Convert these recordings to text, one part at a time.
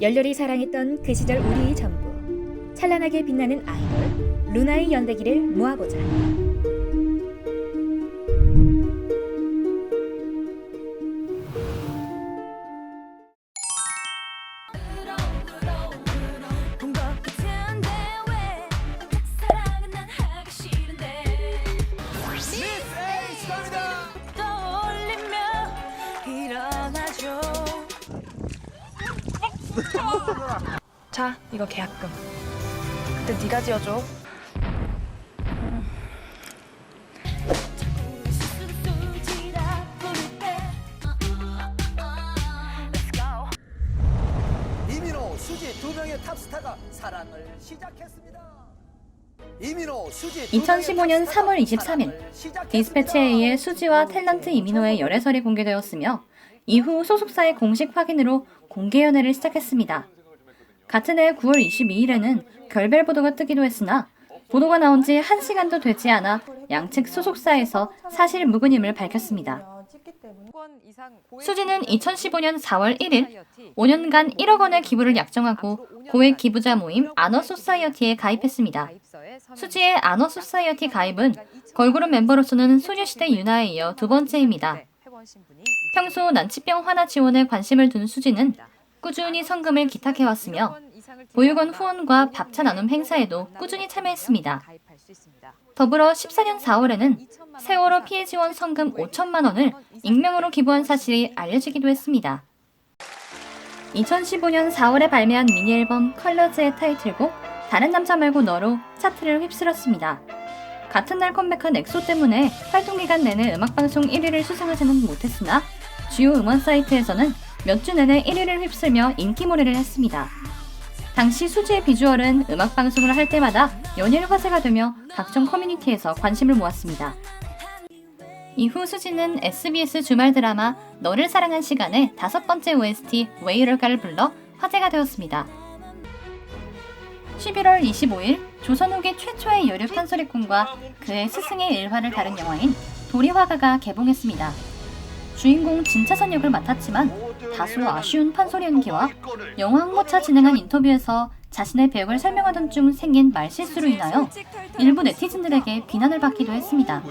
열렬히 사랑했던 그 시절 우리의 전부, 찬란하게 빛나는 아이돌 루나의 연대기를 모아보자. 자, 이거 계약금. 그때 네가 지어줘. 이민호, 수지 두 명의 탑스타가 사랑을 시작했습니다. 이민호, 수지 2015년 3월 23일 디스패치에 의해 수지와 탤런트 이민호의 열애설이 공개되었으며 이후 소속사의 공식 확인으로 공개 연애를 시작했습니다. 같은 해 9월 22일에는 결별 보도가 뜨기도 했으나 보도가 나온 지 1시간도 되지 않아 양측 소속사에서 사실 무근임을 밝혔습니다. 수지는 2015년 4월 1일 5년간 1억 원의 기부를 약정하고 고액 기부자 모임 아너소사이어티에 가입했습니다. 수지의 아너소사이어티 가입은 걸그룹 멤버로서는 소녀시대 유나에 이어 두 번째입니다. 평소 난치병 환아 지원에 관심을 둔 수지는 꾸준히 성금을 기탁해왔으며 보육원 후원과 밥차 나눔 행사에도 꾸준히 참여했습니다. 더불어 14년 4월에는 세월호 피해 지원 성금 5천만 원을 익명으로 기부한 사실이 알려지기도 했습니다. 2015년 4월에 발매한 미니 앨범 컬러즈의 타이틀곡 다른 남자 말고 너로 차트를 휩쓸었습니다. 같은 날 컴백한 엑소 때문에 활동기간 내내 음악방송 1위를 수상하지는 못했으나 주요 음원 사이트에서는 몇 주 내내 1위를 휩쓸며 인기몰이를 했습니다. 당시 수지의 비주얼은 음악방송을 할 때마다 연일 화제가 되며 각종 커뮤니티에서 관심을 모았습니다. 이후 수지는 SBS 주말 드라마 너를 사랑한 시간에 5번째 OST 왜 이럴까를 불러 화제가 되었습니다. 11월 25일 조선 후기 최초의 여류 판소리꾼과 그의 스승의 일화를 다룬 영화인 도리화가가 개봉했습니다. 주인공 진차선 역을 맡았지만 다소 아쉬운 판소리 연기와 영화 홍보차 진행한 인터뷰에서 자신의 배역을 설명하던 중 생긴 말실수로 인하여 일부 네티즌들에게 비난을 받기도 했습니다.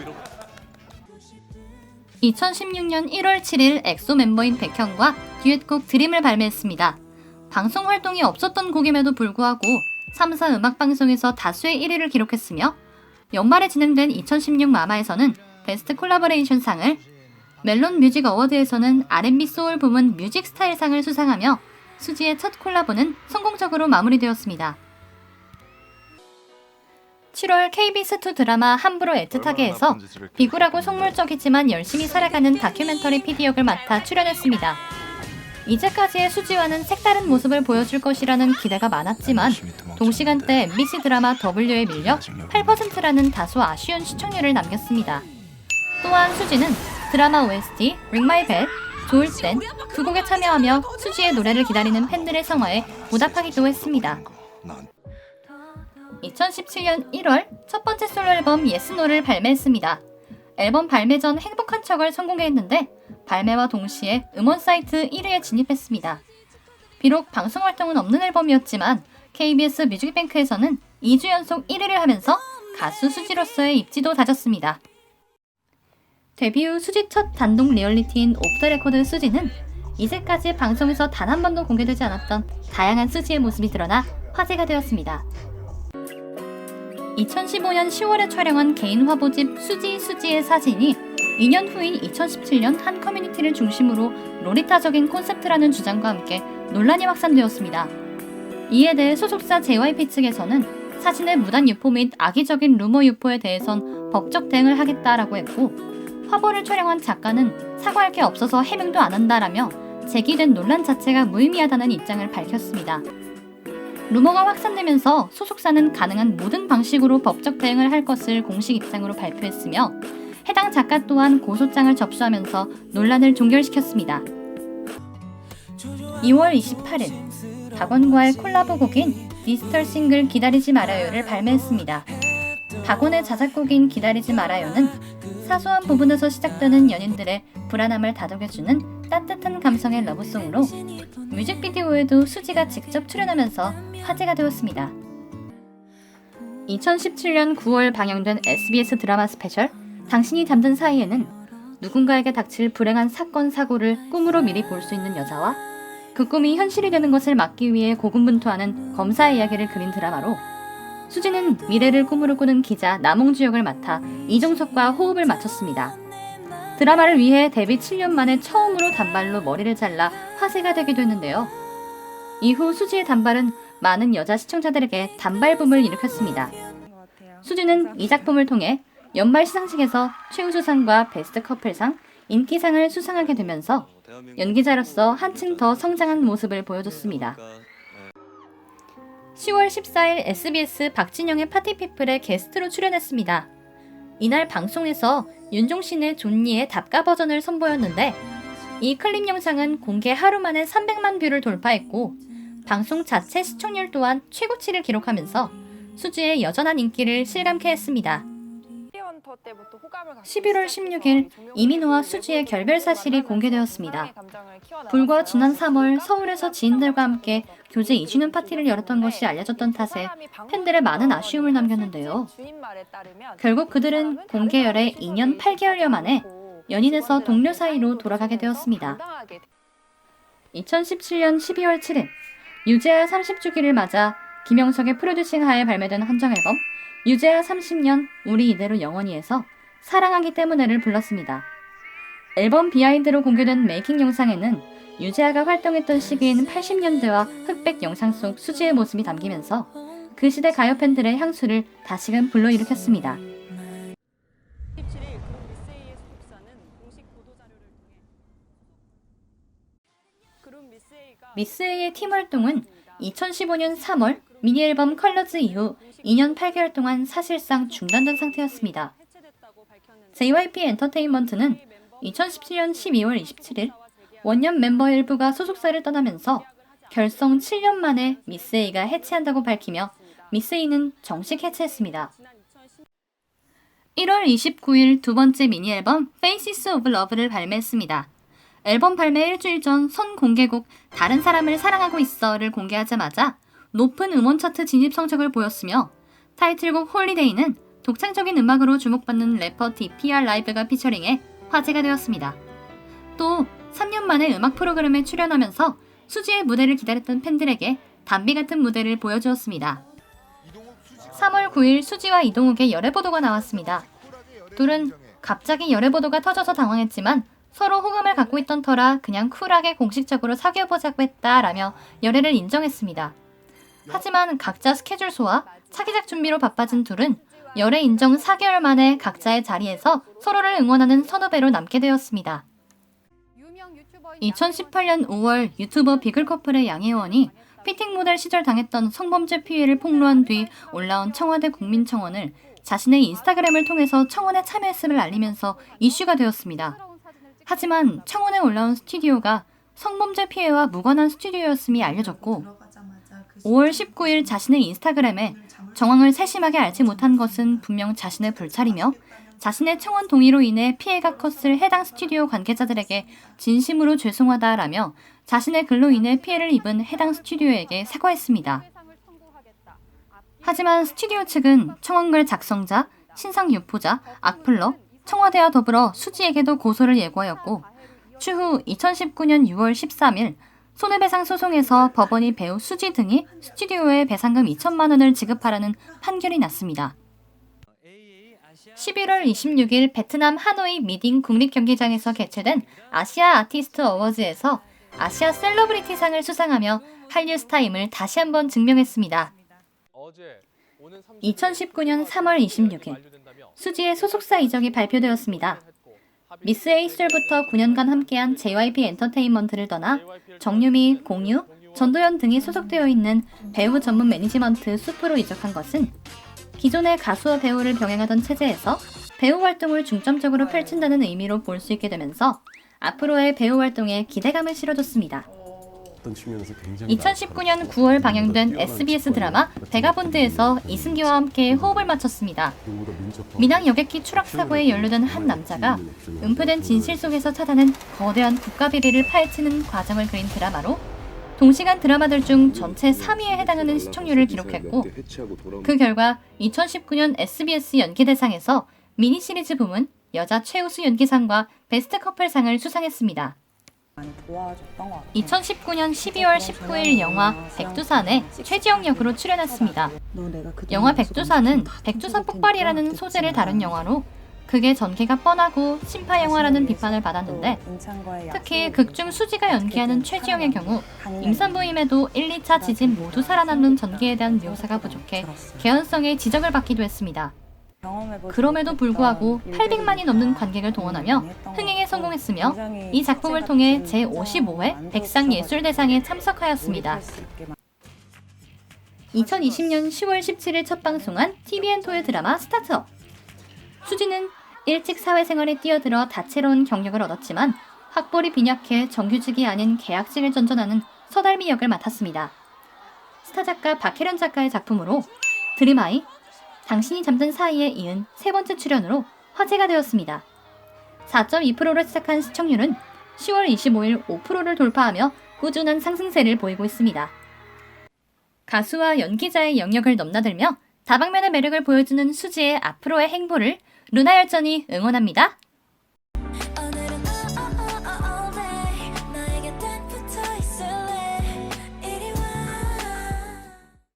2016년 1월 7일 엑소 멤버인 백현과 듀엣곡 드림을 발매했습니다. 방송 활동이 없었던 곡임에도 불구하고 3사 음악방송에서 다수의 1위를 기록했으며 연말에 진행된 2016 마마에서는 베스트 콜라보레이션 상을, 멜론 뮤직 어워드에서는 R&B 소울 부문 뮤직 스타일 상을 수상하며 수지의 첫 콜라보는 성공적으로 마무리되었습니다. 7월 KBS2 드라마 함부로 애틋하게에서 비굴하고 속물적이지만 열심히 살아가는 다큐멘터리 PD 역을 맡아 출연했습니다. 이제까지의 수지와는 색다른 모습을 보여줄 것이라는 기대가 많았지만 동시간대 MBC 드라마 W에 밀려 8%라는 다소 아쉬운 시청률을 남겼습니다. 또한 수지는 드라마 OST Ring My Bell, 좋을 땐 두 곡에 참여하며 수지의 노래를 기다리는 팬들의 성화에 보답하기도 했습니다. 2017년 1월 첫 번째 솔로 앨범 Yes No를 발매했습니다. 앨범 발매 전 행복한 척을 성공했는데 발매와 동시에 음원 사이트 1위에 진입했습니다. 비록 방송 활동은 없는 앨범이었지만 KBS 뮤직뱅크에서는 2주 연속 1위를 하면서 가수 수지로서의 입지도 다졌습니다. 데뷔 후 수지 첫 단독 리얼리티인 오프 더 레코드 수지는 이제까지 방송에서 단 한 번도 공개되지 않았던 다양한 수지의 모습이 드러나 화제가 되었습니다. 2015년 10월에 촬영한 개인 화보집 수지의 사진이 2년 후인 2017년 한 커뮤니티를 중심으로 로리타적인 콘셉트라는 주장과 함께 논란이 확산되었습니다. 이에 대해 소속사 JYP 측에서는 사진의 무단 유포 및 악의적인 루머 유포에 대해선 법적 대응을 하겠다라고 했고, 화보를 촬영한 작가는 사과할 게 없어서 해명도 안 한다라며 제기된 논란 자체가 무의미하다는 입장을 밝혔습니다. 루머가 확산되면서 소속사는 가능한 모든 방식으로 법적 대응을 할 것을 공식 입장으로 발표했으며 해당 작가 또한 고소장을 접수하면서 논란을 종결시켰습니다. 2월 28일 박원과의 콜라보 곡인 디지털 싱글 기다리지 말아요를 발매했습니다. 박원의 자작곡인 기다리지 말아요는 사소한 부분에서 시작되는 연인들의 불안함을 다독여주는 따뜻한 감성의 러브송으로 뮤직비디오에도 수지가 직접 출연하면서 화제가 되었습니다. 2017년 9월 방영된 SBS 드라마 스페셜 당신이 잠든 사이에는 누군가에게 닥칠 불행한 사건, 사고를 꿈으로 미리 볼 수 있는 여자와 그 꿈이 현실이 되는 것을 막기 위해 고군분투하는 검사의 이야기를 그린 드라마로 수지는 미래를 꿈으로 꾸는 기자 남홍주 역을 맡아 이종석과 호흡을 맞췄습니다. 드라마를 위해 데뷔 7년 만에 처음으로 단발로 머리를 잘라 화제가 되기도 했는데요. 이후 수지의 단발은 많은 여자 시청자들에게 단발붐을 일으켰습니다. 수지는 이 작품을 통해 연말 시상식에서 최우수상과 베스트 커플상, 인기상을 수상하게 되면서 연기자로서 한층 더 성장한 모습을 보여줬습니다. 10월 14일 SBS 박진영의 파티피플에 게스트로 출연했습니다. 이날 방송에서 윤종신의 존니의 답가 버전을 선보였는데 이 클립 영상은 공개 하루 만에 300만 뷰를 돌파했고 방송 자체 시청률 또한 최고치를 기록하면서 수지의 여전한 인기를 실감케 했습니다. 11월 16일 이민호와 수지의 결별 사실이 공개되었습니다. 불과 지난 3월 서울에서 지인들과 함께 교제 2주년 파티를 열었던 것이 알려졌던 탓에 팬들의 많은 아쉬움을 남겼는데요. 결국 그들은 공개열의 2년 8개월여 만에 연인에서 동료 사이로 돌아가게 되었습니다. 2017년 12월 7일 유재하 30주기를 맞아 김영석의 프로듀싱 하에 발매된 한정 앨범 유재하 30년 우리 이대로 영원히에서 사랑하기 때문에를 불렀습니다. 앨범 비하인드로 공개된 메이킹 영상에는 유재하가 활동했던 시기인 80년대와 흑백 영상 속 수지의 모습이 담기면서 그 시대 가요 팬들의 향수를 다시금 불러일으켰습니다. 미스에이의 팀 활동은 2015년 3월 미니 앨범 컬러즈 이후 2년 8개월 동안 사실상 중단된 상태였습니다. JYP 엔터테인먼트는 2017년 12월 27일 원년 멤버 일부가 소속사를 떠나면서 결성 7년 만에 미스에이가 해체한다고 밝히며 미스에이는 정식 해체했습니다. 1월 29일 두 번째 미니 앨범 Faces of Love를 발매했습니다. 앨범 발매 일주일 전 선 공개곡 다른 사람을 사랑하고 있어를 공개하자마자 높은 음원 차트 진입 성적을 보였으며 타이틀곡 홀리데이는 독창적인 음악으로 주목받는 래퍼 DPR 라이브가 피처링해 화제가 되었습니다. 또 3년 만에 음악 프로그램에 출연하면서 수지의 무대를 기다렸던 팬들에게 담비 같은 무대를 보여주었습니다. 3월 9일 수지와 이동욱의 열애보도가 나왔습니다. 둘은 갑자기 열애보도가 터져서 당황했지만 서로 호감을 갖고 있던 터라 그냥 쿨하게 공식적으로 사귀어보자고 했다라며 열애를 인정했습니다. 하지만 각자 스케줄 소화, 차기작 준비로 바빠진 둘은 열애 인정 4개월 만에 각자의 자리에서 서로를 응원하는 선후배로 남게 되었습니다. 2018년 5월 유튜버 비글커플의 양혜원이 피팅 모델 시절 당했던 성범죄 피해를 폭로한 뒤 올라온 청와대 국민청원을 자신의 인스타그램을 통해서 청원에 참여했음을 알리면서 이슈가 되었습니다. 하지만 청원에 올라온 스튜디오가 성범죄 피해와 무관한 스튜디오였음이 알려졌고 5월 19일 자신의 인스타그램에 정황을 세심하게 알지 못한 것은 분명 자신의 불찰이며 자신의 청원 동의로 인해 피해가 컸을 해당 스튜디오 관계자들에게 진심으로 죄송하다라며 자신의 글로 인해 피해를 입은 해당 스튜디오에게 사과했습니다. 하지만 스튜디오 측은 청원글 작성자, 신상 유포자, 악플러, 청와대와 더불어 수지에게도 고소를 예고하였고 추후 2019년 6월 13일 손해배상 소송에서 법원이 배우 수지 등이 스튜디오에 배상금 2천만 원을 지급하라는 판결이 났습니다. 11월 26일 베트남 하노이 미딩 국립경기장에서 개최된 아시아 아티스트 어워즈에서 아시아 셀러브리티상을 수상하며 한류 스타임을 다시 한번 증명했습니다. 2019년 3월 26일 수지의 소속사 이적이 발표되었습니다. 미스에이 시절부터 9년간 함께한 JYP 엔터테인먼트를 떠나 정유미, 공유, 전도연 등이 소속되어 있는 배우 전문 매니지먼트 숲으로 이적한 것은 기존의 가수와 배우를 병행하던 체제에서 배우 활동을 중점적으로 펼친다는 의미로 볼 수 있게 되면서 앞으로의 배우 활동에 기대감을 실어줬습니다. 어떤 측면에서 굉장히 2019년 9월 방영된 SBS 드라마 베가본드에서 이승기와 함께 호흡을 맞췄습니다. 미낭 여객기 추락 사고에 연루된 한 남자가 은폐된 진실 속에서 찾아낸 거대한 국가 비리를 파헤치는 과정을 그린 드라마로 동시간 드라마들 중 전체 3위에 해당하는 시청률을 기록했고, 그 결과 2019년 SBS 연기대상에서 미니 시리즈 부문 여자 최우수 연기상과 베스트 커플상을 수상했습니다. 2019년 12월 19일 영화 백두산에 최지영 역으로 출연했습니다. 영화 백두산은 백두산 폭발이라는 소재를 다룬 영화로 극의 전개가 뻔하고 심파 영화라는 비판을 받았는데, 특히 극중 수지가 연기하는 최지영의 경우 임산부임에도 1, 2차 지진 모두 살아남는 전개에 대한 묘사가 부족해 개연성에 지적을 받기도 했습니다. 그럼에도 불구하고 800만이 넘는 관객을 동원하며 흥행에 성공했으며 이 작품을 통해 제55회 백상예술대상에 참석하였습니다. 2020년 10월 17일 첫 방송한 TVN2의 드라마 스타트업. 수지는 일찍 사회생활에 뛰어들어 다채로운 경력을 얻었지만 학벌이 빈약해 정규직이 아닌 계약직을 전전하는 서달미 역을 맡았습니다. 스타 작가 박혜련 작가의 작품으로 드림아이, 당신이 잠든 사이에 이은 세 번째 출연으로 화제가 되었습니다. 4.2%로 시작한 시청률은 10월 25일 5%를 돌파하며 꾸준한 상승세를 보이고 있습니다. 가수와 연기자의 영역을 넘나들며 다방면의 매력을 보여주는 수지의 앞으로의 행보를 루나 열전이 응원합니다.